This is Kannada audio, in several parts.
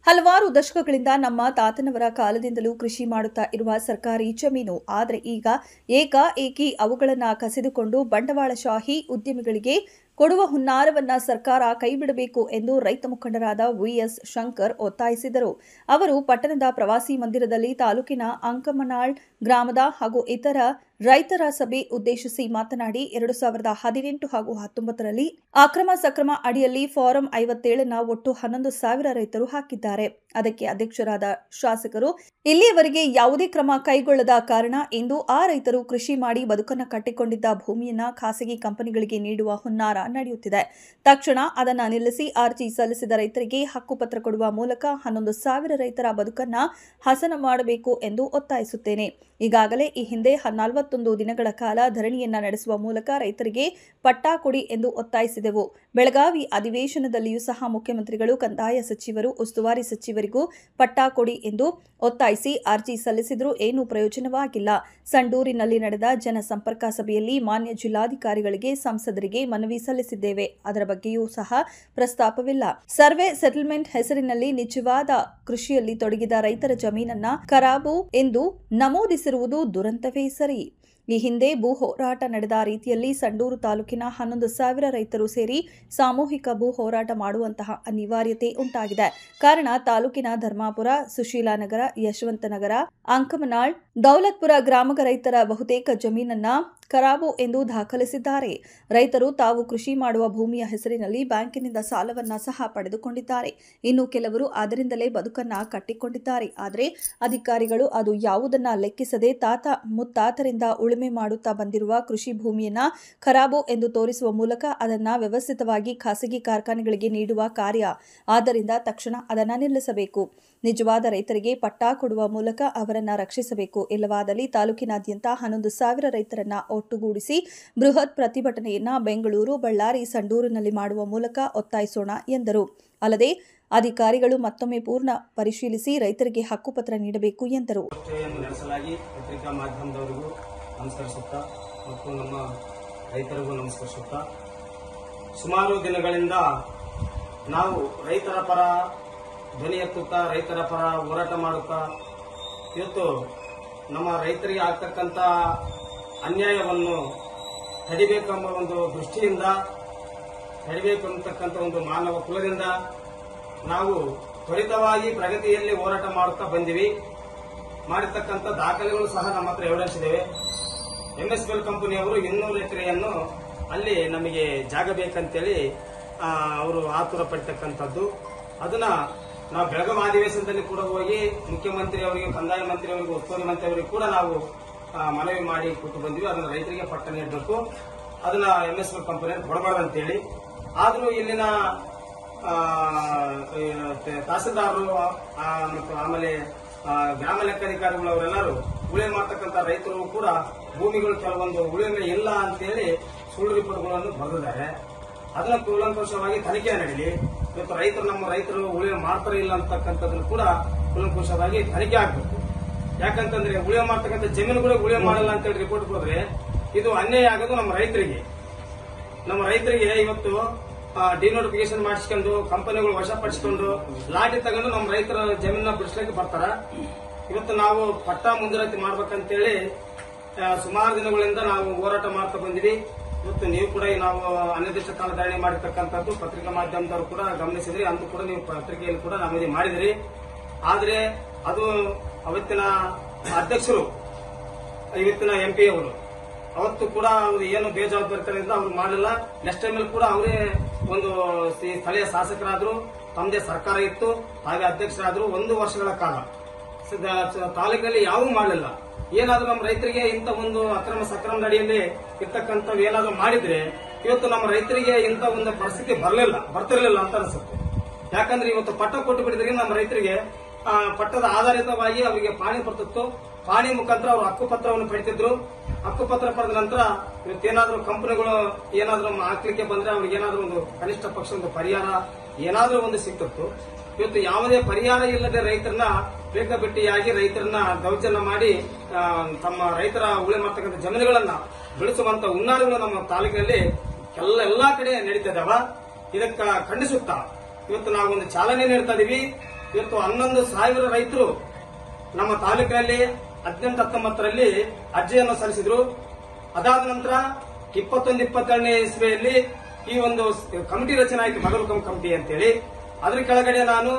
ಹಲವಾರು ದಶಕಗಳಿಂದ ನಮ್ಮ ತಾತನವರ ಕಾಲದಿಂದಲೂ ಕೃಷಿ ಮಾಡುತ್ತಾ ಇರುವ ಸರ್ಕಾರಿ ಜಮೀನು. ಆದರೆ ಈಗ ಏಕಾಏಕಿ ಅವುಗಳನ್ನು ಕಸಿದುಕೊಂಡು ಬಂಡವಾಳಶಾಹಿ ಉದ್ಯಮಿಗಳಿಗೆ ಕೊಡುವ ಹುನ್ನಾರವನ್ನ ಸರ್ಕಾರ ಕೈಬಿಡಬೇಕು ಎಂದು ರೈತ ಮುಖಂಡರಾದ ವಿಎಸ್ ಶಂಕರ್ ಒತ್ತಾಯಿಸಿದರು. ಅವರು ಪಟ್ಟಣದ ಪ್ರವಾಸಿ ಮಂದಿರದಲ್ಲಿ ತಾಲೂಕಿನ ಅಂಕಮನಾಳ್ ಗ್ರಾಮದ ಹಾಗೂ ಇತರ ರೈತರ ಸಭೆ ಉದ್ದೇಶಿಸಿ ಮಾತನಾಡಿ 2018 ಹಾಗೂ 19ರಲ್ಲಿ ಅಕ್ರಮ ಸಕ್ರಮ ಅಡಿಯಲ್ಲಿ ಫಾರಂ 57ನ ಒಟ್ಟು 11,000 ರೈತರು ಹಾಕಿದ್ದಾರೆ. ಅದಕ್ಕೆ ಅಧ್ಯಕ್ಷರಾದ ಶಾಸಕರು ಇಲ್ಲಿಯವರೆಗೆ ಯಾವುದೇ ಕ್ರಮ ಕೈಗೊಳ್ಳದ ಕಾರಣ ಇಂದು ಆ ರೈತರು ಕೃಷಿ ಮಾಡಿ ಬದುಕನ್ನು ಕಟ್ಟಿಕೊಂಡಿದ್ದ ಭೂಮಿಯನ್ನ ಖಾಸಗಿ ಕಂಪನಿಗಳಿಗೆ ನೀಡುವ ಹುನ್ನಾರ ನಡೆಯುತ್ತಿದೆ. ತಕ್ಷಣ ಅದನ್ನು ನಿಲ್ಲಿಸಿ ಅರ್ಜಿ ಸಲ್ಲಿಸಿದ ರೈತರಿಗೆ ಹಕ್ಕುಪತ್ರ ಕೊಡುವ ಮೂಲಕ 11,000 ರೈತರ ಬದುಕನ್ನ ಹಸನ ಮಾಡಬೇಕು ಎಂದು ಒತ್ತಾಯಿಸುತ್ತೇನೆ. ಈಗಾಗಲೇ ಈ ಹಿಂದೆ 41 ದಿನಗಳ ಕಾಲ ಧರಣಿಯನ್ನ ನಡೆಸುವ ಮೂಲಕ ರೈತರಿಗೆ ಪಟ್ಟಾ ಕೊಡಿ ಎಂದು ಒತ್ತಾಯಿಸಿದೆವು. ಬೆಳಗಾವಿ ಅಧಿವೇಶನದಲ್ಲಿಯೂ ಸಹ ಮುಖ್ಯಮಂತ್ರಿಗಳು, ಕಂದಾಯ ಸಚಿವರು, ಉಸ್ತುವಾರಿ ಸಚಿವರಿಗೂ ಪಟ್ಟಾ ಕೊಡಿ ಎಂದು ಒತ್ತಾಯಿಸಿ ಅರ್ಜಿ ಸಲ್ಲಿಸಿದರೂ ಏನೂ ಪ್ರಯೋಜನವಾಗಿಲ್ಲ. ಸಂಡೂರಿನಲ್ಲಿ ನಡೆದ ಜನಸಂಪರ್ಕ ಸಭೆಯಲ್ಲಿ ಮಾನ್ಯ ಜಿಲ್ಲಾಧಿಕಾರಿಗಳಿಗೆ, ಸಂಸದರಿಗೆ ಮನವಿ ಸಲ್ಲಿಸಿದ್ದೇವೆ. ಅದರ ಬಗ್ಗೆಯೂ ಸಹ ಪ್ರಸ್ತಾಪವಿಲ್ಲ. ಸರ್ವೆ ಸೆಟಲ್ಮೆಂಟ್ ಹೆಸರಿನಲ್ಲಿ ನಿಜವಾದ ಕೃಷಿಯಲ್ಲಿ ತೊಡಗಿದ ರೈತರ ಜಮೀನನ್ನ ಖರಾಬು ಎಂದು ನಮೂದಿಸಿರುವುದು ದುರಂತವೇ ಸರಿ. ಈ ಹಿಂದೆ ಭೂ ಹೋರಾಟ ನಡೆದ ರೀತಿಯಲ್ಲಿ ಸಂಡೂರು ತಾಲೂಕಿನ 11,000 ರೈತರು ಸೇರಿ ಸಾಮೂಹಿಕ ಭೂ ಹೋರಾಟ ಮಾಡುವಂತಹ ಅನಿವಾರ್ಯತೆ ಉಂಟಾಗಿದೆ. ಕಾರಣ ತಾಲೂಕಿನ ಧರ್ಮಾಪುರ, ಸುಶೀಲಾನಗರ, ಯಶವಂತನಗರ, ಅಂಕಮನಾಳ್, ದೌಲತ್ಪುರ ಗ್ರಾಮದ ರೈತರ ಬಹುತೇಕ ಜಮೀನನ್ನ ಖರಾಬು ಎಂದು ದಾಖಲಿಸಿದ್ದಾರೆ. ರೈತರು ತಾವು ಕೃಷಿ ಮಾಡುವ ಭೂಮಿಯ ಹೆಸರಿನಲ್ಲಿ ಬ್ಯಾಂಕಿನಿಂದ ಸಾಲವನ್ನ ಸಹ ಪಡೆದುಕೊಂಡಿದ್ದಾರೆ. ಇನ್ನು ಕೆಲವರು ಅದರಿಂದಲೇ ಬದುಕನ್ನ ಕಟ್ಟಿಕೊಂಡಿದ್ದಾರೆ. ಆದರೆ ಅಧಿಕಾರಿಗಳು ಅದು ಯಾವುದನ್ನ ಲೆಕ್ಕಿಸದೆ ತಾತ ಮುತ್ತಾತರಿಂದ ಉಳುಮೆ ಮಾಡುತ್ತಾ ಬಂದಿರುವ ಕೃಷಿ ಭೂಮಿಯನ್ನ ಖರಾಬು ಎಂದು ತೋರಿಸುವ ಮೂಲಕ ಅದನ್ನ ವ್ಯವಸ್ಥಿತವಾಗಿ ಖಾಸಗಿ ಕಾರ್ಖಾನೆಗಳಿಗೆ ನೀಡುವ ಕಾರ್ಯ. ಆದ್ದರಿಂದ ತಕ್ಷಣ ಅದನ್ನ ನಿಲ್ಲಿಸಬೇಕು. ನಿಜವಾದ ರೈತರಿಗೆ ಪಟ್ಟಾ ಕೊಡುವ ಮೂಲಕ ಅವರನ್ನ ರಕ್ಷಿಸಬೇಕು. ಇಲ್ಲವಾದಲ್ಲಿ ತಾಲೂಕಿನಾದ್ಯಂತ 11,000 ರೈತರನ್ನ ಒಟ್ಟುಗೂಡಿಸಿ ಬೃಹತ್ ಪ್ರತಿಭಟನೆಯನ್ನ ಬೆಂಗಳೂರು, ಬಳ್ಳಾರಿ, ಸಂಡೂರಿನಲ್ಲಿ ಮಾಡುವ ಮೂಲಕ ಒತ್ತಾಯಿಸೋಣ ಎಂದರು. ಅಲ್ಲದೆ ಅಧಿಕಾರಿಗಳು ಮತ್ತೊಮ್ಮೆ ಪೂರ್ಣ ಪರಿಶೀಲಿಸಿ ರೈತರಿಗೆ ಹಕ್ಕುಪತ್ರ ನೀಡಬೇಕು ಎಂದರು. ಪತ್ರಿಕಾ ಮಾಧ್ಯಮದವರಿಗೂ ನಮಸ್ಕರಿಸುತ್ತಾ ಮತ್ತು ನಮ್ಮ ರೈತರಿಗೂ ನಮಸ್ಕರಿಸುತ್ತಾ, ಸುಮಾರು ದಿನಗಳಿಂದ ನಾವು ರೈತರ ಪರ ಧ್ವನಿ ಎತ್ತುತ್ತಾ, ರೈತರ ಪರ ಹೋರಾಟ ಮಾಡುತ್ತಾ, ಇವತ್ತು ನಮ್ಮ ರೈತರಿಗೆ ಆಗ್ತಕ್ಕಂಥ ಅನ್ಯಾಯವನ್ನು ತಡಿಬೇಕೆಂಬ ಒಂದು ದೃಷ್ಟಿಯಿಂದ, ತಡಿಬೇಕಂತಕ್ಕಂಥ ಒಂದು ಮಾನವ ಕುಲದಿಂದ ನಾವು ತ್ವರಿತವಾಗಿ ಪ್ರಗತಿಯಲ್ಲಿ ಹೋರಾಟ ಮಾಡುತ್ತಾ ಬಂದಿವಿ. ಮಾಡಿರ್ತಕ್ಕಂಥ ದಾಖಲೆಗಳು ಸಹ ನಮ್ಮ ಹತ್ರ ಎವಿಡೆನ್ಸ್ ಇದ್ದೇವೆ. ಎಂಎಸ್ಪಿಎಲ್ ಕಂಪನಿಯವರು 200 ಎಕರೆಯನ್ನು ಅಲ್ಲಿ ನಮಗೆ ಜಾಗ ಬೇಕಂತೇಳಿ ಅವರು ಆತುರ ಪಡ್ತಕ್ಕಂಥದ್ದು. ಅದನ್ನ ನಾವು ಬೆಳಗಾವಿ ಅಧಿವೇಶನದಲ್ಲಿ ಕೂಡ ಹೋಗಿ ಮುಖ್ಯಮಂತ್ರಿ ಅವರಿಗೆ, ಕಂದಾಯ ಮಂತ್ರಿ ಅವರಿಗೆ, ಉಸ್ತುವಾರಿ ಮಂತ್ರಿ ಅವರಿಗೆ ಕೂಡ ನಾವು ಮನವಿ ಮಾಡಿ ಕೊಟ್ಟು ಬಂದಿವಿ. ಅದನ್ನ ರೈತರಿಗೆ ಪಟ್ಟ ನೀಡಬೇಕು, ಅದನ್ನ ಎಂಎಸ್ಪಿಎಲ್ ಕಂಪನಿಯನ್ನು ಕೊಡಬಾರ್ದು ಅಂತೇಳಿ. ಆದರೂ ಇಲ್ಲಿನ ತಹಸೀಲ್ದಾರರು ಮತ್ತು ಆಮೇಲೆ ಗ್ರಾಮ ಲೆಕ್ಕಾಧಿಕಾರಿಗಳು ಅವರೆಲ್ಲರೂ ಉಳುಮೆ ಮಾಡ್ತಕ್ಕಂಥ ರೈತರು ಕೂಡ ಭೂಮಿಗಳು ಕೆಲವೊಂದು ಉಳುಮೆ ಇಲ್ಲ ಅಂತೇಳಿ ಸುಳ್ಳು ರಿಪೋರ್ಟ್ಗಳನ್ನು ಬರೆದಿದ್ದಾರೆ. ಅದನ್ನ ಕೂಲಂಕುಷವಾಗಿ ತನಿಖೆ ನಡೀಲಿ. ಇವತ್ತು ನಮ್ಮ ರೈತರು ಉಳುಮೆ ಮಾಡ್ತಾರೆ ಇಲ್ಲ ಅಂತಕ್ಕಂಥದ್ದನ್ನು ಕೂಡ ಕೂಲಂಕುಷವಾಗಿ ತನಿಖೆ ಆಗಬೇಕು. ಯಾಕಂತಂದ್ರೆ ಉಳುಮೆ ಮಾಡ್ತಕ್ಕಂಥ ಜಮೀನುಗಳು ಉಳುಮೆ ಮಾಡಲ್ಲ ಅಂತೇಳಿ ರಿಪೋರ್ಟ್ ಕೊಡಿದ್ರೆ ಇದು ಅನ್ಯಾಯ ಆಗೋದು ನಮ್ಮ ರೈತರಿಗೆ. ಇವತ್ತು ಡಿನೋಟಿಫಿಕೇಶನ್ ಮಾಡಿಸ್ಕೊಂಡು ಕಂಪನಿಗಳು ವಶಪಡಿಸಿಕೊಂಡು ಲಾಠಿ ತಗೊಂಡು ನಮ್ಮ ರೈತರ ಜಮೀನ ಬಿಡಿಸ್ಲಿಕ್ಕೆ ಬರ್ತಾರ. ಇವತ್ತು ನಾವು ಪಟ್ಟ ಮುಂದುವರಿಕೆ ಮಾಡ್ಬೇಕಂತೇಳಿ ಸುಮಾರು ದಿನಗಳಿಂದ ನಾವು ಹೋರಾಟ ಮಾಡ್ತಾ ಬಂದಿವಿ. ಇವತ್ತು ನೀವು ಕೂಡ ನಾವು ಅನಿರ್ದಿಷ್ಟ ಧರಣಿ ಮಾಡಿರ್ತಕ್ಕಂಥದ್ದು ಪತ್ರಿಕಾ ಮಾಧ್ಯಮದವರು ಕೂಡ ಗಮನಿಸಿದ್ರಿ. ಅಂತೂ ಕೂಡ ನೀವು ಪತ್ರಿಕೆಯಲ್ಲಿ ಕೂಡ ನಮ್ಮದಿ ಮಾಡಿದಿರಿ. ಆದ್ರೆ ಅದು ಅವತ್ತಿನ ಅಧ್ಯಕ್ಷರು, ಇವತ್ತಿನ ಎಂಪಿ ಅವರು ಅವತ್ತು ಕೂಡ ಅವರು ಏನು ಬೇಜವಾಬ್ದಾರಿತನದಿಂದ ಅವ್ರು ಮಾಡಲಿಲ್ಲ. ನೆಕ್ಸ್ಟ್ ಟೈಮ್ ಕೂಡ ಅವರೇ ಒಂದು ಸ್ಥಳೀಯ ಶಾಸಕರಾದ್ರು, ತಮ್ಮದೇ ಸರ್ಕಾರ ಇತ್ತು, ಹಾಗೆ ಅಧ್ಯಕ್ಷರಾದ್ರು. 1 ವರ್ಷಗಳ ಕಾಲ ತಾಲೂಕಲ್ಲಿ ಯಾವೂ ಮಾಡಲಿಲ್ಲ. ಏನಾದ್ರೂ ನಮ್ಮ ರೈತರಿಗೆ ಇಂಥ ಒಂದು ಅಕ್ರಮ ಸಕ್ರಮ ಅಡಿಯಲ್ಲಿ ಇರ್ತಕ್ಕಂಥವು ಏನಾದ್ರೂ ಮಾಡಿದ್ರೆ ಇವತ್ತು ನಮ್ಮ ರೈತರಿಗೆ ಇಂಥ ಒಂದು ಪರಿಸ್ಥಿತಿ ಬರ್ತಿರ್ಲಿಲ್ಲ ಅಂತ ಅನಿಸುತ್ತೆ. ಯಾಕಂದ್ರೆ ಇವತ್ತು ಪಟ್ಟ ಕೊಟ್ಟು ಬಿಟ್ಟಿದ್ರೆ ನಮ್ಮ ರೈತರಿಗೆ ಪಟ್ಟದ ಆಧಾರಿತವಾಗಿ ಅವರಿಗೆ ಪಾಣಿ ಬರ್ತಿತ್ತು. ಪಾಣಿ ಮುಖಾಂತರ ಅವರು ಹಕ್ಕುಪತ್ರವನ್ನು ಪಡಿತಿದ್ರು. ಹಕ್ಕುಪತ್ರ ಪಡೆದ ನಂತರ ಇವತ್ತೇನಾದ್ರೂ ಕಂಪನಿಗಳು ಏನಾದ್ರೂ ಹಾಕ್ಲಿಕ್ಕೆ ಬಂದ್ರೆ ಅವ್ರಿಗೆ ಏನಾದ್ರೂ ಒಂದು ಕನಿಷ್ಠ ಪಕ್ಷ ಒಂದು ಪರಿಹಾರ ಏನಾದ್ರೂ ಒಂದು ಸಿಕ್ತಿತ್ತು. ಇವತ್ತು ಯಾವುದೇ ಪರಿಹಾರ ಇಲ್ಲದೆ ರೈತರನ್ನ ಬೇಕಾಬಿಟ್ಟಿಯಾಗಿ ರೈತರನ್ನ ದೌರ್ಜನ್ಯ ಮಾಡಿ ತಮ್ಮ ರೈತರ ಉಳುಮೆ ಮಾಡ್ತಕ್ಕಂಥ ಜಮೀನುಗಳನ್ನ ಬೆಳೆಸುವಂತ ಹುನ್ನಾರಗಳು ನಮ್ಮ ತಾಲೂಕಿನಲ್ಲಿ ಎಲ್ಲಾ ಕಡೆ ನಡೀತಾ ಇದಾವ. ಇದಕ್ಕ ಖಂಡಿಸುತ್ತಾ ಇವತ್ತು ನಾವು ಒಂದು ಚಾಲನೆ ನೀಡ್ತಾ ಇದೀವಿ. ಇವತ್ತು 11,000 ರೈತರು ನಮ್ಮ ತಾಲೂಕಿನಲ್ಲಿ 18-19ರಲ್ಲಿ ಅರ್ಜಿಯನ್ನು ಸಲ್ಲಿಸಿದ್ರು. ಅದಾದ ನಂತರ 21-22ನೇ ಇಸ್ವಿಯಲ್ಲಿ ಈ ಒಂದು ಕಮಿಟಿ ರಚನೆ ಆಯಿತು, ಮಗಲುಕಂ ಕಮಿಟಿ ಅಂತೇಳಿ. ಅದ್ರ ಕೆಳಗಡೆ ನಾನು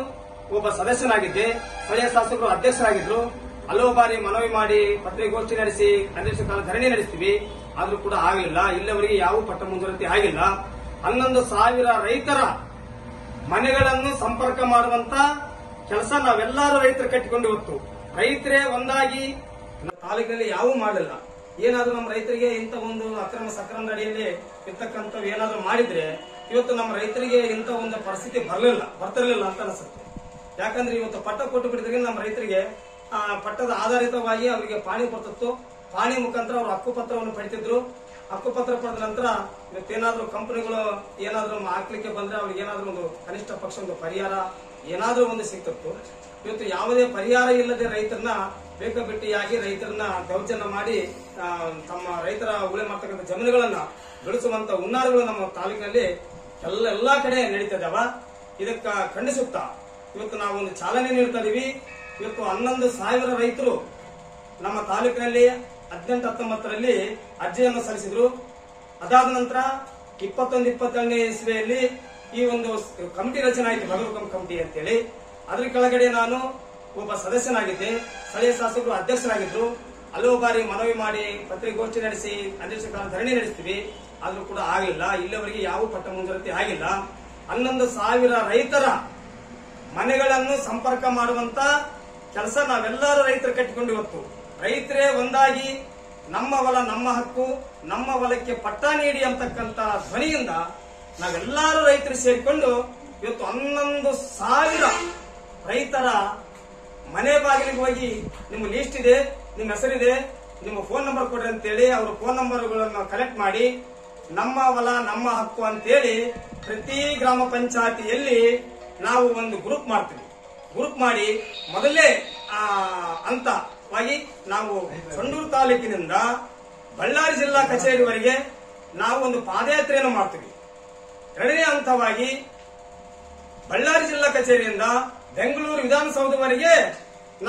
ಒಬ್ಬ ಸದಸ್ಯನಾಗಿದ್ದೆ, ಸ್ಥಳೀಯ ಶಾಸಕರು ಅಧ್ಯಕ್ಷರಾಗಿದ್ರು. ಹಲವು ಬಾರಿ ಮನವಿ ಮಾಡಿ ಪತ್ರಿಕಾಗೋಷ್ಠಿ ನಡೆಸಿ ಅನಿರ್ದಿಷ್ಟಕಾಲ ಧರಣಿ ನಡೆಸ್ತೀವಿ, ಆದ್ರೂ ಕೂಡ ಆಗಲಿಲ್ಲ. ಇಲ್ಲಿವರೆಗೆ ಯಾವ ಪಟ್ಟ ಮುಂದುವರಿಕೆ ಆಗಿಲ್ಲ. 11,000 ರೈತರ ಮನೆಗಳನ್ನು ಸಂಪರ್ಕ ಮಾಡುವಂತ ಕೆಲಸ ನಾವೆಲ್ಲರೂ ರೈತರು ಕಟ್ಟಿಕೊಂಡು ಇವತ್ತು ರೈತರೇ ಒಂದಾಗಿ ತಾಲೂಕಿನಲ್ಲಿ ಯಾವೂ ಮಾಡಲಿಲ್ಲ. ಏನಾದ್ರೂ ನಮ್ಮ ರೈತರಿಗೆ ಇಂಥ ಒಂದು ಅಕ್ರಮ ಸಕ್ರಮ ಅಡಿಯಲ್ಲಿ ಇರ್ತಕ್ಕಂಥವು ಏನಾದ್ರೂ ಮಾಡಿದ್ರೆ ಇವತ್ತು ನಮ್ಮ ರೈತರಿಗೆ ಇಂಥ ಒಂದು ಪರಿಸ್ಥಿತಿ ಬರ್ತಿರ್ಲಿಲ್ಲ ಅಂತ ಅನಿಸುತ್ತೆ. ಯಾಕಂದ್ರೆ ಇವತ್ತು ಪಟ್ಟ ಕೊಟ್ಟು ಬಿಟ್ಟಿದ್ರೆ ನಮ್ಮ ರೈತರಿಗೆ ಪಟ್ಟದ ಆಧಾರಿತವಾಗಿ ಅವರಿಗೆ ಪಾಣಿ ಬರ್ತಿತ್ತು. ಪಾಣಿ ಮುಖಾಂತರ ಅವರು ಹಕ್ಕುಪತ್ರವನ್ನು ಪಡಿತಿದ್ರು. ಹಕ್ಕುಪತ್ರ ಪಡೆದ ನಂತರ ಇವತ್ತೇನಾದ್ರೂ ಕಂಪನಿಗಳು ಏನಾದ್ರೂ ಹಾಕ್ಲಿಕ್ಕೆ ಬಂದ್ರೆ ಅವ್ರಿಗೆ ಏನಾದ್ರೂ ಒಂದು ಕನಿಷ್ಠ ಪಕ್ಷ ಒಂದು ಪರಿಹಾರ ಏನಾದ್ರೂ ಒಂದು ಸಿಗ್ತಿತ್ತು. ಇವತ್ತು ಯಾವುದೇ ಪರಿಹಾರ ಇಲ್ಲದೆ ರೈತರನ್ನ ಬೇಕಾಬಿಟ್ಟಿಯಾಗಿ ರೈತರನ್ನ ದೌರ್ಜನ್ಯ ಮಾಡಿ ತಮ್ಮ ರೈತರ ಉಳೆ ಮಾಡ್ತಕ್ಕಂಥ ಜಮೀನುಗಳನ್ನ ಬೆಳೆಸುವಂತ ಹುನ್ನಾರಗಳು ನಮ್ಮ ತಾಲೂಕಿನಲ್ಲಿ ಎಲ್ಲಾ ಕಡೆ ನಡೀತದವ. ಇದಕ್ಕ ಖಂಡಿಸುತ್ತಾ ಇವತ್ತು ನಾವು ಒಂದು ಚಾಲನೆ ನೀಡ್ತಾ ಇದೀವಿ. ಇವತ್ತು 11,000 ರೈತರು ನಮ್ಮ ತಾಲೂಕಿನಲ್ಲಿ 18-19ರಲ್ಲಿ ಅರ್ಜಿಯನ್ನು ಸಲ್ಲಿಸಿದ್ರು. ಅದಾದ ನಂತರ 21-22ನೇ ಇಸ್ವಿಯಲ್ಲಿ ಈ ಒಂದು ಕಮಿಟಿ ರಚನೆ ಆಯಿತು, ಮಗಲುಕಂ ಕಮಿಟಿ ಅಂತೇಳಿ. ಅದ್ರ ಕೆಳಗಡೆ ನಾನು ಒಬ್ಬ ಸದಸ್ಯನಾಗಿದ್ದೆ, ಸ್ಥಳೀಯ ಶಾಸಕರು ಅಧ್ಯಕ್ಷರಾಗಿದ್ರು. ಹಲವು ಬಾರಿ ಮನವಿ ಮಾಡಿ ಪತ್ರಿಕಾಗೋಷ್ಠಿ ನಡೆಸಿ ಅನಿರ್ದಿಷ್ಟಕಾಲ ಧರಣಿ ನಡೆಸ್ತೀವಿ, ಆದ್ರೂ ಕೂಡ ಆಗಲಿಲ್ಲ. ಇಲ್ಲಿವರೆಗೆ ಯಾವ ಪಟ್ಟ ಮುಂದುವರಿಕೆ ಆಗಿಲ್ಲ. 11,000 ರೈತರ ಮನೆಗಳನ್ನು ಸಂಪರ್ಕ ಮಾಡುವಂತ ಕೆಲಸ ನಾವೆಲ್ಲರೂ ರೈತರು ಕಟ್ಟಿಕೊಂಡು ಇವತ್ತು ರೈತರೇ ಒಂದಾಗಿ ನಮ್ಮ ಹೊಲ ನಮ್ಮ ಹಕ್ಕು, ನಮ್ಮ ಹೊಲಕ್ಕೆ ಪಟ್ಟ ನೀಡಿ ಅಂತಕ್ಕಂತ ಧ್ವನಿಯಿಂದ ನಾವೆಲ್ಲರೂ ರೈತರು ಸೇರಿಕೊಂಡು ಇವತ್ತು 11,000 ರೈತರ ಮನೆ ಬಾಗಿಲಿಗೆ ಹೋಗಿ ನಿಮ್ಮ ಲೀಸ್ಟ್ ಇದೆ, ನಿಮ್ಮ ಹೆಸರಿದೆ, ನಿಮ್ಮ ಫೋನ್ ನಂಬರ್ ಕೊಡ್ರಿ ಅಂತೇಳಿ ಅವ್ರ ಫೋನ್ ನಂಬರ್ಗಳನ್ನು ಕಲೆಕ್ಟ್ ಮಾಡಿ ನಮ್ಮ ಹೊಲ ನಮ್ಮ ಹಕ್ಕು ಅಂತೇಳಿ ಪ್ರತಿ ಗ್ರಾಮ ಪಂಚಾಯತಿಯಲ್ಲಿ ನಾವು ಒಂದು ಗ್ರೂಪ್ ಮಾಡ್ತೀವಿ. ಗ್ರೂಪ್ ಮಾಡಿ ಮೊದಲೇ ಹಂತವಾಗಿ ನಾವು ಸಂಡೂರು ತಾಲೂಕಿನಿಂದ ಬಳ್ಳಾರಿ ಜಿಲ್ಲಾ ಕಚೇರಿವರೆಗೆ ನಾವು ಒಂದು ಪಾದಯಾತ್ರೆಯನ್ನು ಮಾಡ್ತೀವಿ. ಎರಡನೇ ಹಂತವಾಗಿ ಬಳ್ಳಾರಿ ಜಿಲ್ಲಾ ಕಚೇರಿಯಿಂದ ಬೆಂಗಳೂರು ವಿಧಾನಸೌಧವರೆಗೆ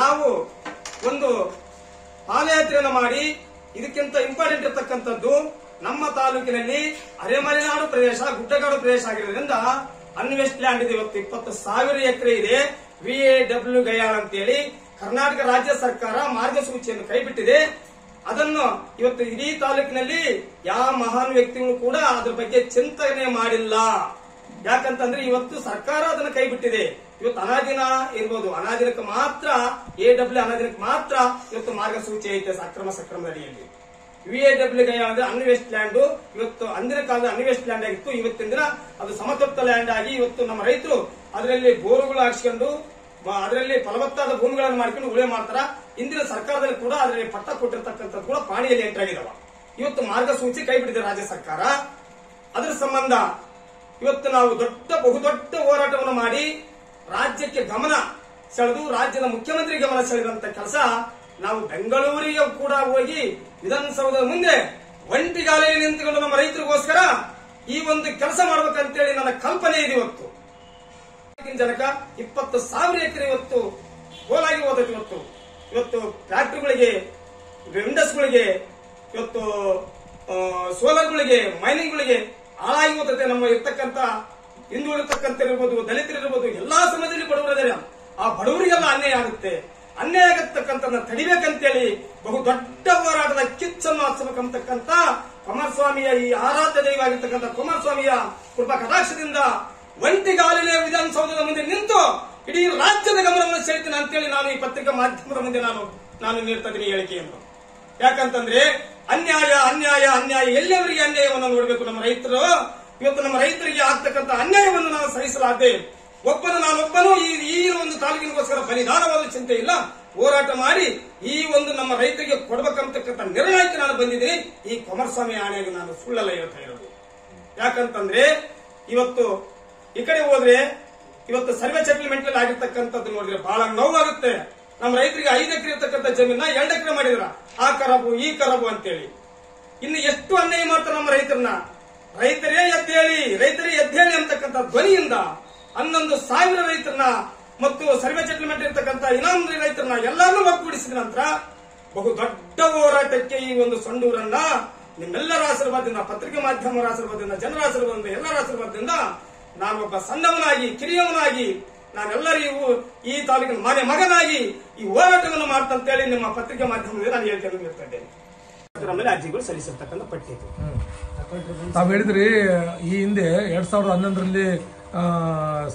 ನಾವು ಒಂದು ಪಾದಯಾತ್ರೆಯನ್ನು ಮಾಡಿ, ಇದಕ್ಕಿಂತ ಇಂಪಾರ್ಟೆಂಟ್ ಇರತಕ್ಕಂಥದ್ದು ನಮ್ಮ ತಾಲೂಕಿನಲ್ಲಿ ಅರೆಮಲೆನಾಡು ಪ್ರದೇಶ, ಗುಡ್ಡಗಾಡು ಪ್ರದೇಶ ಆಗಿರೋದ್ರಿಂದ ಅನ್ವೆಸ್ಟ್ ಲ್ಯಾಂಡ್ ಇದೆ. ಇವತ್ತು 20,000 ಎಕರೆ ಇದೆ. VAW ಗಯಾಳ ಅಂತೇಳಿ ಕರ್ನಾಟಕ ರಾಜ್ಯ ಸರ್ಕಾರ ಮಾರ್ಗಸೂಚಿಯನ್ನು ಕೈಬಿಟ್ಟಿದೆ. ಅದನ್ನು ಇವತ್ತು ಇಡೀ ತಾಲೂಕಿನಲ್ಲಿ ಯಾವ ಮಹಾನ್ ವ್ಯಕ್ತಿಗಳು ಕೂಡ ಅದ್ರ ಬಗ್ಗೆ ಚಿಂತನೆ ಮಾಡಿಲ್ಲ. ಯಾಕಂತಂದ್ರೆ ಇವತ್ತು ಸರ್ಕಾರ ಅದನ್ನು ಕೈಬಿಟ್ಟಿದೆ. ಇವತ್ತು ಅನಾದಿನ ಇರ್ಬೋದು, ಅನಾದಿನಕ್ಕೆ ಮಾತ್ರ AW ಅನಾದಿನಕ್ಕೆ ಮಾತ್ರ ಇವತ್ತು ಮಾರ್ಗಸೂಚಿ ಐತೆ ಅಕ್ರಮ ಸಕ್ರಮದ ಅಡಿಯಲ್ಲಿ. VAW ಗಯಾಳ ಅಂದ್ರೆ ಅನ್ವೆಸ್ಟ್ ಲ್ಯಾಂಡ್. ಇವತ್ತು ಅಂದಿನ ಕಾಲದ ಅನ್ವೆಸ್ಟ್ ಲ್ಯಾಂಡ್ ಆಗಿತ್ತು. ಇವತ್ತಿನ ದಿನ ಅದು ಸಮತಟ್ಟ ಲ್ಯಾಂಡ್ ಆಗಿ ಇವತ್ತು ನಮ್ಮ ರೈತರು ಅದರಲ್ಲಿ ಬೋರುಗಳು ಹಾಕಿಸಿಕೊಂಡು ಅದರಲ್ಲಿ ಫಲವತ್ತಾದ ಭೂಮಿಗಳನ್ನು ಮಾಡ್ಕೊಂಡು ಉಳೆ ಮಾಡ್ತಾರ. ಇಂದಿನ ಸರ್ಕಾರದಲ್ಲಿ ಕೂಡ ಅದರಲ್ಲಿ ಪಟ್ಟ ಕೊಟ್ಟಿರ್ತಕ್ಕಂಥದ್ದು ಕೂಡ ಪಾಣಿಯಲ್ಲಿ ಎಂಟ್ರಿ ಆಗಿದಾವ. ಇವತ್ತು ಮಾರ್ಗಸೂಚಿ ಕೈ ಬಿಟ್ಟಿದೆ ರಾಜ್ಯ ಸರ್ಕಾರ. ಅದರ ಸಂಬಂಧ ಇವತ್ತು ನಾವು ಬಹುದೊಡ್ಡ ಹೋರಾಟವನ್ನು ಮಾಡಿ ರಾಜ್ಯಕ್ಕೆ ಗಮನ ಸೆಳೆದು ರಾಜ್ಯದ ಮುಖ್ಯಮಂತ್ರಿ ಗಮನ ಸೆಳೆದಂತ ಕೆಲಸ ನಾವು ಬೆಂಗಳೂರಿಗೆ ಕೂಡ ಹೋಗಿ ವಿಧಾನಸೌಧದ ಮುಂದೆ ಒಂಟಿಗಾಲೆಯಲ್ಲಿ ನಿಂತುಕೊಂಡು ನಮ್ಮ ರೈತರಿಗೋಸ್ಕರ ಈ ಒಂದು ಕೆಲಸ ಮಾಡ್ಬೇಕಂತೇಳಿ ನನ್ನ ಕಲ್ಪನೆ ಇದೆ. ಜನಕ 20,000 ಎಕರೆ ಇವತ್ತು ಹೋಲಾಗಿ ಹೋದದ್ದು. ಇವತ್ತು ಫ್ಯಾಕ್ಟರಿಗಳಿಗೆ, ಇಂಡಸ್ಟ್ರಿಗಳಿಗೆ, ಇವತ್ತು ಸೋಲಾರ್ಗಳಿಗೆ, ಮೈನಿಂಗ್ಗಳಿಗೆ ಹಾಳಾಗಿ ಹೋಗುತ್ತೆ. ನಮ್ಮ ಇರ್ತಕ್ಕಂಥ ಹಿಂದುಳಿರ್ತಕ್ಕಂಥ ಇರ್ಬೋದು, ದಲಿತರಿರ್ಬೋದು, ಎಲ್ಲಾ ಸಮಾಜದಲ್ಲಿ ಬಡವರಿದ್ದಾರೆ. ಆ ಬಡವರಿಗೆಲ್ಲ ಅನ್ಯಾಯ ಆಗುತ್ತೆ. ಅನ್ಯಾಯ ಆಗತಕ್ಕಂಥ ತಡಿಬೇಕಂತೇಳಿ ಬಹು ದೊಡ್ಡ ಹೋರಾಟದ ಕಿಚ್ಚನ್ನು ಹಚ್ಚಬೇಕಂತಕ್ಕಂಥ ಕುಮಾರಸ್ವಾಮಿಯ ಈ ಆರಾಧ್ಯ ದೈವ ಆಗಿರ್ತಕ್ಕಂಥ ಕುಮಾರಸ್ವಾಮಿಯ ಕೃಪಾ ಕಟಾಕ್ಷದಿಂದ ಒಂಟಿಗಾಲಿನ ವಿಧಾನಸೌಧದ ಮುಂದೆ ನಿಂತು ಇಡೀ ರಾಜ್ಯದ ಗಮನವನ್ನು ಸೆಳೆತೀನಿ ಅಂತೇಳಿ ನಾನು ಈ ಪತ್ರಿಕಾ ಮಾಧ್ಯಮದ ಮುಂದೆ ನಾನು ನೀಡ್ತಾ ಇದ್ದೀನಿ ಹೇಳಿಕೆಯನ್ನು. ಯಾಕಂತಂದ್ರೆ ಅನ್ಯಾಯ ಅನ್ಯಾಯ ಅನ್ಯಾಯ ಎಲ್ಲಿಯವರಿಗೆ ಅನ್ಯಾಯವನ್ನು ನೋಡಬೇಕು ನಮ್ಮ ರೈತರು. ಇವತ್ತು ನಮ್ಮ ರೈತರಿಗೆ ಆಗ್ತಕ್ಕಂಥ ಅನ್ಯಾಯವನ್ನು ನಾವು ಸಹಿಸಲಾರದೆ ನಾನೊಬ್ಬನು ಈ ಒಂದು ತಾಲೂಕಿನಗೋಸ್ಕರ ಬಲಿದಾನವಾದ ಚಿಂತೆ ಇಲ್ಲ, ಹೋರಾಟ ಮಾಡಿ ಈ ಒಂದು ನಮ್ಮ ರೈತರಿಗೆ ಕೊಡಬೇಕಂತಕ್ಕಂಥ ನಿರ್ಣಯಕ್ಕೆ ನಾನು ಬಂದಿದ್ದೀನಿ. ಈ ಕುಮಾರಸ್ವಾಮಿ ಆಣೆಗೆ ನಾನು ಸುಳ್ಳಲ್ಲ ಹೇಳ್ತಾ ಇರೋದು. ಯಾಕಂತಂದ್ರೆ ಇವತ್ತು ಈ ಕಡೆ ಹೋದ್ರೆ ಇವತ್ತು ಸರ್ವೆ ಸೆಟಲ್ಮೆಂಟ್ ಅಲ್ಲಿ ಆಗಿರ್ತಕ್ಕಂಥದ್ದು ನೋಡಿದ್ರೆ ಬಹಳ ನೋವಾಗುತ್ತೆ. ನಮ್ಮ ರೈತರಿಗೆ 5 ಎಕರೆ ಇರ್ತಕ್ಕಂಥ ಜಮೀನ 2 ಎಕರೆ ಮಾಡಿದ್ರ, ಆ ಕರಬು ಈ ಕರಬು ಅಂತೇಳಿ. ಇನ್ನು ಎಷ್ಟು ಅನ್ಯಾಯ ಮಾಡ್ತಾರೆ ನಮ್ಮ ರೈತರನ್ನ. ರೈತರೇ ಎದ್ದೇಳಿ ಅಂತಕ್ಕಂಥ ಧ್ವನಿಯಿಂದ 11,000 ರೈತರನ್ನ ಮತ್ತು ಸರ್ವೆ ಸೆಟಲ್ಮೆಂಟ್ ಇರ್ತಕ್ಕಂಥ ಇನ್ನೊಂದು ರೈತರನ್ನ ಎಲ್ಲಾನು ಒಗ್ಗೂಡಿಸಿದ ನಂತರ ಬಹು ದೊಡ್ಡ ಹೋರಾಟಕ್ಕೆ ಈ ಒಂದು ಸಂಡೂರನ್ನ ನಿಮ್ಮೆಲ್ಲರ ಆಶೀರ್ವಾದದಿಂದ, ಪತ್ರಿಕೆ ಮಾಧ್ಯಮರ ಆಶೀರ್ವಾದದಿಂದ, ಜನರ ಆಶೀರ್ವಾದದಿಂದ, ಎಲ್ಲರ ಆಶೀರ್ವಾದದಿಂದ ನಾನೊಬ್ಬ ಸಣ್ಣವನಾಗಿ ಕಿರಿಯವನಾಗಿ ನಾನೆಲ್ಲರಿಗೂ ಈ ತಾಲೂಕಿನ ಮನೆ ಮಗನಾಗಿ ಈ ಹೋರಾಟವನ್ನು ಮಾಡ್ತಂತೇಳಿ ನಿಮ್ಮ ಪತ್ರಿಕೆ ಮಾಧ್ಯಮದಲ್ಲಿ ನಾನು ಹೇಳ್ಕೊಂಡು ಇರ್ತಾ ಇದ್ದೇನೆ. ಅದರ ಮೇಲೆ ಅರ್ಜಿಗಳು ಸಲ್ಲಿಸಿರ್ತಕ್ಕಂಥ ಪಟ್ಟಿ ಇದು. ತಾವು ಹೇಳಿದ್ರಿ ಈ ಹಿಂದೆ 2011ರಲ್ಲಿ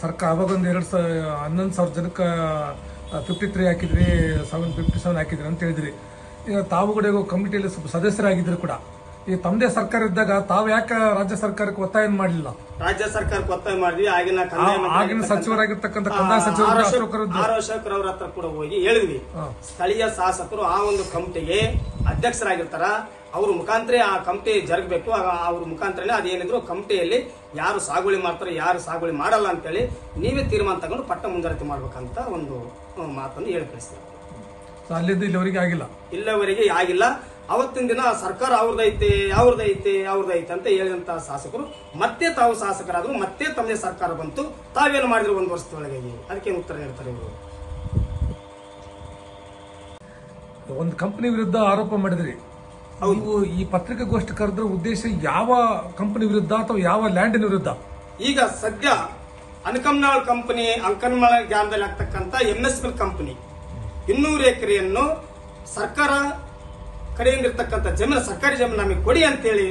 ಸರ್ಕಾರ ಅವಾಗೊಂದು 11,000 ಜನಕ್ಕೆ 53 ಹಾಕಿದ್ರಿ, 757 ಹಾಕಿದ್ರಿ ಅಂತ ಹೇಳಿದ್ರಿ. ಈಗ ತಾವು ಕೂಡ ಕಮಿಟಿಯಲ್ಲಿ ಸ್ವಲ್ಪ ಸದಸ್ಯರಾಗಿದ್ರು ಕೂಡ. ಈ ತಮ್ಮದೇ ಸರ್ಕಾರ ಇದ್ದಾಗ ತಾವು ಯಾಕೆ ರಾಜ್ಯ ಸರ್ಕಾರಕ್ಕೆ ಒತ್ತಾಯ ಮಾಡಲಿಲ್ಲ? ರಾಜ್ಯ ಸರ್ಕಾರಕ್ಕೆ ಒತ್ತಾಯ ಮಾಡಿದ್ವಿ. ಆಗಿನ ಸಚಿವರಾಗಿರ್ತಕ್ಕಂಥ ಕಂದಾಯ ಸಚಿವರು ಅಶೋಕ್ ರವರ ಹತ್ರ ಕೂಡ ಹೋಗಿ ಹೇಳಿದ್ವಿ. ಸ್ಥಳೀಯ ಶಾಸಕರು ಆ ಒಂದು ಕಮಿಟಿಗೆ ಅಧ್ಯಕ್ಷರಾಗಿರ್ತಾರ, ಅವ್ರ ಮುಖಾಂತರ ಆ ಕಮಿಟಿ ಜರುಗಬೇಕು. ಅವ್ರ ಮುಖಾಂತರನೇ ಅದೇನಿದ್ರು ಕಮಿಟಿಯಲ್ಲಿ ಯಾರು ಸಾಗುವಳಿ ಮಾಡ್ತಾರೆ, ಯಾರು ಸಾಗುವಳಿ ಮಾಡಲ್ಲ ಅಂತೇಳಿ ನೀವೇ ತೀರ್ಮಾನ ತಗೊಂಡು ಪಟ್ಟ ಮುಂದುವರಿಕೆ ಮಾಡ್ಬೇಕಂತ ಒಂದು ಮಾತನ್ನು ಹೇಳಿ ಕಳಿಸ್ತೀವಿ. ಅಲ್ಲಿಂದ ಇಲ್ಲಿವರೆಗೆ ಆಗಿಲ್ಲ. ಅವತ್ತಿನ ದಿನ ಸರ್ಕಾರ ಅವ್ರದೈತೆ ಅಂತ ಹೇಳಿದಂತ ಶಾಸಕರು ಮತ್ತೆ ತಾವು ಶಾಸಕರಾದ್ರು, ಮತ್ತೆ ತಮ್ಮದೇ ಸರ್ಕಾರ ಬಂತು. ತಾವೇನು ಮಾಡಿದ್ರು 1 ವರ್ಷದೊಳಗೆ? ಅದಕ್ಕೆ ಉತ್ತರ ನೀಡ್ತಾರೆ ಇವರು. ಒಂದು ಕಂಪನಿ ವಿರುದ್ಧ ಆರೋಪ ಮಾಡಿದ್ರಿ. ನೀವು ಈ ಪತ್ರಿಕಾಗೋಷ್ಠಿ ಕರೆದ್ರ ಉದ್ದೇಶ ಯಾವ ಕಂಪನಿ ವಿರುದ್ಧ ಅಥವಾ ಯಾವ ಲ್ಯಾಂಡಿನ ವಿರುದ್ಧ? ಈಗ ಸದ್ಯ ಅನ್ಕಮ್ನಾಳ್ ಕಂಪನಿ, ಅಂಕನ್ಮಾಳ ಗ್ರಾಮದಲ್ಲಿ ಆಗ್ತಕ್ಕಂಥ MSPL ಕಂಪನಿ 200 ಎಕರೆಯನ್ನು ಸರ್ಕಾರ ಕಡೆಯಿಂದ ಇರ್ತಕ್ಕಂಥ ಜಮೀನು, ಸರ್ಕಾರಿ ಜಮೀನು ನಮಗೆ ಕೊಡಿ ಅಂತೇಳಿ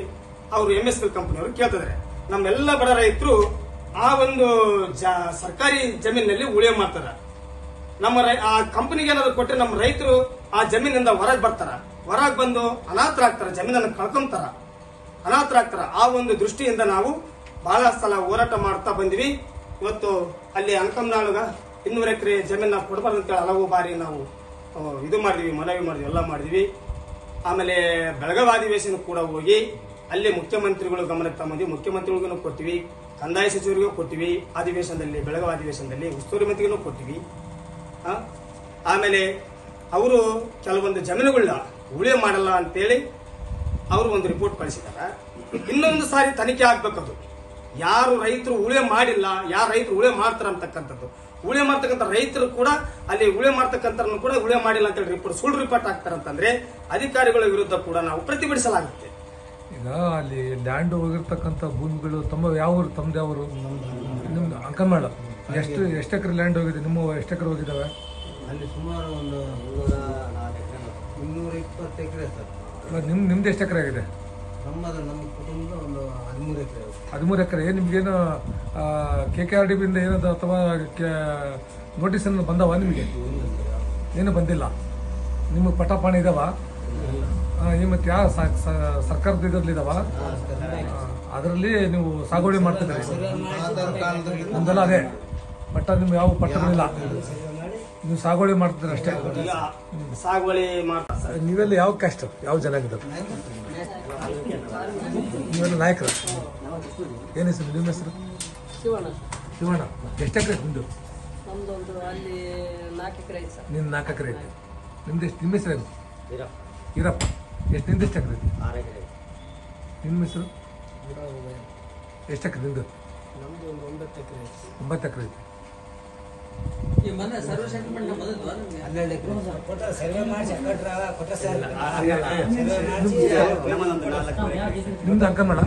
ಅವರು MSPL ಕಂಪನಿಯವರು ಕೇಳ್ತಿದ್ದಾರೆ. ನಮ್ಮೆಲ್ಲ ಬಡ ರೈತರು ಆ ಒಂದು ಸರ್ಕಾರಿ ಜಮೀನಿನಲ್ಲಿ ಉಳಿಯ ಮಾಡ್ತಾರ. ಆ ಕಂಪನಿಗೆ ಏನಾದ್ರು ಕೊಟ್ಟರೆ ನಮ್ಮ ರೈತರು ಆ ಜಮೀನಿಂದ ಹೊರಗೆ ಬರ್ತಾರ, ಹೊರಗೆ ಬಂದು ಅನಾಥರಾಗ್ತಾರ, ಜಮೀನನ್ನು ಕಳ್ಕೊಂತಾರ, ಅನಾಥರಾಗ್ತಾರ. ಆ ಒಂದು ದೃಷ್ಟಿಯಿಂದ ನಾವು ಬಹಳ ಸಲ ಹೋರಾಟ ಮಾಡ್ತಾ ಬಂದಿವಿ. ಇವತ್ತು ಅಲ್ಲಿ ಅಂಕಮ್ನಾಳಗ 200 ಎಕರೆ ಜಮೀನ ಕೊಡಬಾರ್ದಂತೇಳಿ ಹಲವು ಬಾರಿ ನಾವು ಇದು ಮಾಡಿದ್ವಿ, ಮನವಿ ಮಾಡಿದ್ವಿ, ಎಲ್ಲ ಮಾಡಿದ್ವಿ. ಆಮೇಲೆ ಬೆಳಗಾವಿ ಅಧಿವೇಶನ ಕೂಡ ಹೋಗಿ ಅಲ್ಲಿ ಮುಖ್ಯಮಂತ್ರಿಗಳು ಗಮನಕ್ಕೆ ತಗೊಂಡ್ವಿ. ಮುಖ್ಯಮಂತ್ರಿಗಳಿಗೂ ಕೊಟ್ಟಿವಿ, ಕಂದಾಯ ಸಚಿವರಿಗೂ ಕೊಟ್ಟಿವಿ, ಅಧಿವೇಶನದಲ್ಲಿ ಬೆಳಗಾವಿ ಅಧಿವೇಶನದಲ್ಲಿ ಉಸ್ತುವಾರಿ ಮಂತ್ರಿಗೂ ಕೊಟ್ಟಿವಿ. ಆಮೇಲೆ ಅವರು ಕೆಲವೊಂದು ಜಮೀನುಗಳನ್ನ ಉಳಿಯ ಮಾಡಲ್ಲ ಅಂತೇಳಿ ಅವರು ಒಂದು ರಿಪೋರ್ಟ್ ಕಳಿಸಿದ್ದಾರೆ. ಇನ್ನೊಂದು ಸಾರಿ ತನಿಖೆ ಆಗ್ಬೇಕದು. ಯಾರು ರೈತರು ಉಳಿಯ ಮಾಡಿಲ್ಲ, ಯಾರು ರೈತರು ಉಳಿಯ ಮಾಡ್ತಾರ ಅಂತಕ್ಕಂಥದ್ದು. ಉಳಿಯ ಮಾಡ್ತಕ್ಕಂಥ ರೈತರು ಕೂಡ ಅಲ್ಲಿ ಉಳಿಯ ಮಾಡ್ತಕ್ಕಂಥ ಕೂಡ ಉಳಿಯ ಮಾಡಿಲ್ಲ ಅಂತೇಳಿ ರಿಪೋರ್ಟ್, ಸುಳ್ಳು ರಿಪೋರ್ಟ್ ಆಗ್ತಾರಂತಂದ್ರೆ ಅಧಿಕಾರಿಗಳ ವಿರುದ್ಧ ಕೂಡ ನಾವು ಪ್ರತಿಭಟಿಸಲಾಗುತ್ತೆ. ಈಗ ಅಲ್ಲಿ ಲ್ಯಾಂಡ್ ಹೋಗಿರ್ತಕ್ಕಂಥ ಭೂಮಿಗಳು ತಮ್ಮ ಯಾವ ಊರು? ತಮ್ದು ಯಾವ ಊರು? ನಿಮ್ದು ಅಂಕನ್ಮಾಳ. ಎಷ್ಟು ಎಕರೆ ಲ್ಯಾಂಡ್ ಹೋಗಿದೆ? ನಿಮ್ಮ ಎಷ್ಟು ಎಕರೆ ಹೋಗಿದ್ದಾವೆ? ಅಲ್ಲಿ ಸುಮಾರು ಒಂದು 220 ಎಕರೆ ಸರ್. ನಿಮ್ದು ಎಷ್ಟು ಎಕರೆ ಆಗಿದೆ? ನಮ್ಮ ಕುಟುಂಬದ ಒಂದು 13 ಎಕರೆ. 13 ಎಕರೆ. ನಿಮ್ಗೇನು KKRDBಯಿಂದ ಏನದು ಅಥವಾ ನೋಟಿಸ್ ಅನ್ನು ಬಂದವ? ನಿಮಗೆ ಏನು ಬಂದಿಲ್ಲ? ನಿಮಗೆ ಪಟಾಪಾಣಿ ಇದಾವ? ಮತ್ತೆ ಯಾವ ಸರ್ಕಾರದ ಇದರಲ್ಲಿ ಇದಾವ? ಅದರಲ್ಲಿ ನೀವು ಸಾಗುವಳಿ ಮಾಡ್ತಿದ್ರಿ? ನಮ್ದೆಲ್ಲ ಅದೇ ಪಟ್ಟ. ನಿಮ್ಗೆ ಯಾವ ಪಟ್ಟಗಳಿಲ್ಲ, ನೀವು ಸಾಗುವಳಿ ಮಾಡ್ತಿದ್ರಿ ಅಷ್ಟೇ. ಸಾಗುವಳಿ ಮಾಡ್ತಾರೆ. ನೀವೆಲ್ಲ ಯಾವ ಕಾಸ್ಟ್, ಯಾವ ಜನಾಂಗದ? ನೀವೆಲ್ಲ ನಾಯಕರು? ಏನು ಹೆಸರು? ನಿಮ್ಮ ಹೆಸರು? ಶಿವಣ್ಣ. ಎಷ್ಟು ಎಕರೆ ನಿಮ್ದು? ನಿಮ್ದು 4 ಎಕರೆ ಐತೆ. ನಿಮ್ದು ಎಷ್ಟು? ನಿಮ್ಮ ಹೆಸರು ಏನು? ಈರಪ್ಪ. ಎಷ್ಟು? ನಿಮ್ದು ಎಷ್ಟು ಎಕರೆ ಐತಿ? ನಿಮ್ಮ ಹೆಸರು? ಎಷ್ಟು ಎಕರೆ ನಿಮ್ದು? 9 ಎಕರೆ ಐತಿ. ನಿಮ್ದು ಅಂಕನ್ಮಾಳ?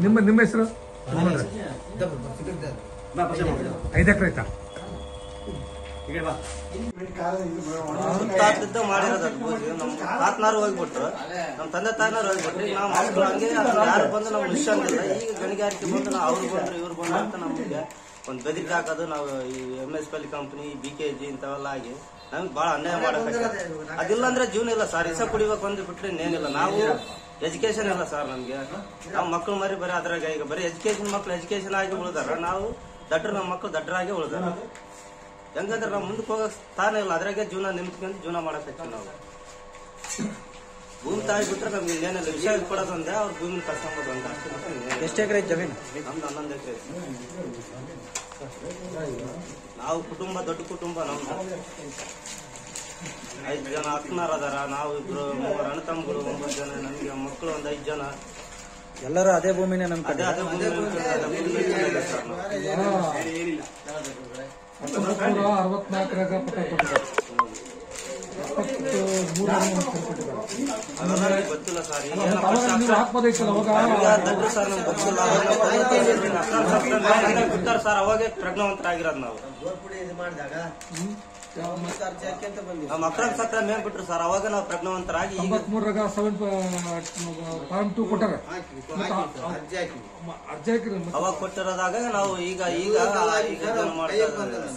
ನಿಮ್ಮ ಹೆಸರು? 5 ಎಕರೆ ಐತಾ? ತಾತದ್ದು ಮಾಡಿರೋದು ನಮ್ಮ ತಾತನಾರು ಹೋಗ್ಬಿಟ್ರು, ನಮ್ಮ ತಂದೆ ತಾಯಿನಾರು ಹೋಗ್ಬಿಟ್ರಿ. ನಾವು ಮಕ್ಕಳು ಹಂಗೆ ಯಾರು ಬಂದು ನಮ್ಗೆ ನಿಶ್ಚಂದಿಲ್ಲ. ಈಗ ಗಣಿಗಾರಿಕೆ ಬಂದು ನಾವು ಅವ್ರು ಬಂದ್ರು ಇವ್ರು ಬಂದ್ರು ಅಂತ ನಮಗೆ ಒಂದು ಬೆದರಿಕೆ ಹಾಕೋದು. ನಾವು ಈ MSPL ಕಂಪನಿ, BKG ಇಂಥವೆಲ್ಲ ಆಗಿ ನಮ್ಗೆ ಬಹಳ ಅನ್ಯಾಯ ಮಾಡಕ್ಕೆ. ಅದಿಲ್ಲ ಅಂದ್ರೆ ಜೀವನ ಇಲ್ಲ ಸರ್. ಇಸ ಕುಡಿಬೇಕು ಅಂದ್ ಬಿಟ್ರೆ ಇನ್ನೇನಿಲ್ಲ. ನಾವು ಎಜುಕೇಶನ್ ಇಲ್ಲ ಸರ್ ನಮ್ಗೆ. ನಾವು ಮಕ್ಕಳು ಮರಿ ಬರೀ ಅದ್ರಾಗ ಈಗ ಬರೀ ಎಜುಕೇಶನ್, ಮಕ್ಳು ಎಜುಕೇಶನ್ ಆಗಿ ಉಳಿದಾರ. ನಾವು ದಡ್ಡರು, ನಮ್ಮ ಮಕ್ಕಳು ದಡ್ಡರಾಗಿ ಉಳಿದಾರ. ಹೆಂಗಂದ್ರೆ ನಾವು ಮುಂದಕ್ಕೆ ಹೋಗಕ್ ಸ್ಥಾನ ಇಲ್ಲ. ಅದ್ರಾಗೆ ಜೀವನ ನಿಂತ್ಕೊಂಡು ಜೀವನ ಮಾಡಕ್ ಹಚ್ಚಿ ನಾವು ಭೂಮಿ ತಾಯಿ ಬಿಟ್ರೆ ನಮ್ಗೆ ಇನ್ನೇನಿಲ್ಲ. ವಿಷಯ ಕೊಡೋದಂದ್ರೆ ಅವ್ರ ಭೂಮಿನ ಕರ್ಕೊಂಬೋದು ಅಂತ ಅಷ್ಟೇ. ಎಷ್ಟು ಎಕರೆ ಜಮೀನು? ನಮ್ದು 11 ಎಕರೆ. ನಾವು ಕುಟುಂಬ, ದೊಡ್ಡ ಕುಟುಂಬ ನಮ್ದು. 5 ಜನ ಅಕ್ಕನಾರ ಅದಾರ. ನಾವು 2 3 ಅಣ್ಣ ತಮ್ಮಗಳು, 9 ಜನ. ನಮಗೆ ಮಕ್ಕಳು ಒಂದು 5 ಜನ. ಎಲ್ಲರೂ ಅದೇ ಭೂಮಿನೇ ನಮ್ ಅದೇ ಅದೇ ಮುಂದೆ ಇದೆ ಸರ್ ನಾವು. 1964ರಾಗ ಪಟ್ಟ ಕೊಟ್ಟಿದ್ದಾರೆ. 73 ಅದೆಲ್ಲ ನಮ್ಗೆ ಗೊತ್ತಿಲ್ಲ ಸರ್. ಈಗ ನೀವು ಹಾಕ್ಬೋದೈತಲ್ಲ ಅವಾಗ ದಡ್ರು ಸರ್ ನಮ್ಗೆ ಗೊತ್ತಿಲ್ಲ. ಅವಾಗ ಬಿಡ್ತಾರೆ ಸರ್, ಅವಾಗೆ ಪ್ರಜ್ಞಾವಂತರಾಗಿರೋದು ನಾವು. ನಮ್ಮ ಅಕ್ರಮ ಸಕ್ರಮ ಮೇಲ್ ಬಿಟ್ರು ಸರ್, ಅವಾಗ ನಾವು ಪ್ರಜ್ಞಾವಂತರಾಗಿ ಈಗ 93ರಾಗ 7.2 ಕೊಟ್ಟಾರ ಅರ್ಜಿ ಹಾಕಿರಿ. ಅವಾಗ ಕೊಟ್ಟಿರೋದಾಗ ನಾವು ಈಗ ಈಗ ಮಾಡ್ತಾ ಇದ್ದೀವಿ.